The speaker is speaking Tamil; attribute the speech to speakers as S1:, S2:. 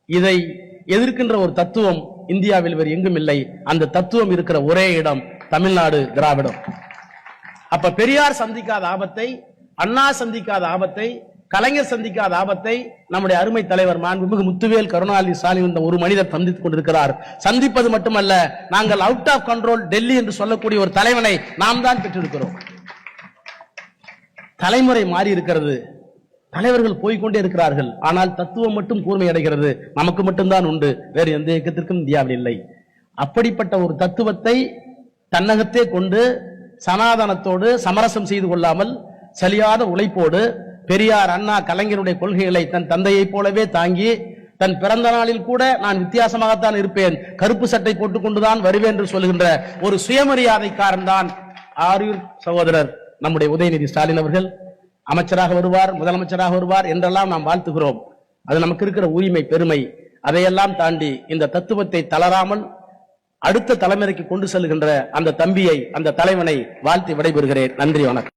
S1: இதை எதிர்க்கின்ற ஒரு தத்துவம் இந்தியாவில் வேறு எங்கும் இல்லை. அந்த தத்துவம் இருக்கிற ஒரே இடம் தமிழ்நாடு, திராவிடம். அப்ப பெரியார் சந்திக்காத ஆபத்தை, அண்ணா சந்திக்காத ஆபத்தை, கலைஞர் சந்திக்காத ஆபத்தை நம்முடைய அருமை தலைவர் மாண்புமிகு முத்துவேல் கருணாநிதி ஸ்டாலின் என்ற ஒரு மனிதர் சந்தித்துக் கொண்டிருக்கிறார். சந்திப்பது மட்டுமல்ல, நாங்கள் அவுட் ஆஃப் கண்ட்ரோல் டெல்லி என்று சொல்லக்கூடிய ஒரு தலைவனை நாம் தான் பெற்றிருக்கிறோம். தலைமுறை மாறி இருக்கிறது, தலைவர்கள் போய்கொண்டே இருக்கிறார்கள். ஆனால் தத்துவம் மட்டும் கூர்மை அடைகிறது. நமக்கு மட்டும்தான் உண்டு, வேறு எந்த இயக்கத்திற்கும் இந்தியாவில் இல்லை. அப்படிப்பட்ட ஒரு தத்துவத்தை தன்னகத்தே கொண்டு சனாதனத்தோடு சமரசம் செய்து கொள்ளாமல் சலியாத உழைப்போடு பெரியார், அண்ணா, கலைஞருடைய கொள்கைகளை தன் தந்தையைப் போலவே தாங்கி, தன் பிறந்த நாளில் கூட நான் வித்தியாசமாகத்தான் இருப்பேன், கருப்பு சட்டை போட்டுக் கொண்டுதான் வருவேன் என்று சொல்கின்ற ஒரு சுயமரியாதைக்காரன் தான் ஆரூர் சகோதரர் நம்முடைய உதயநிதி ஸ்டாலின் அவர்கள். அமைச்சராக வருவார், முதலமைச்சராக வருவார் என்றெல்லாம் நாம் வாழ்த்துகிறோம். அது நமக்கு இருக்கிற உரிமை, பெருமை. அதையெல்லாம் தாண்டி இந்த தத்துவத்தை தளராமல் அடுத்த தலைமுறைக்கு கொண்டு செல்கின்ற அந்த தம்பியை, அந்த தலைவனை வாழ்த்தி விடைபெறுகிறேன். நன்றி, வணக்கம்.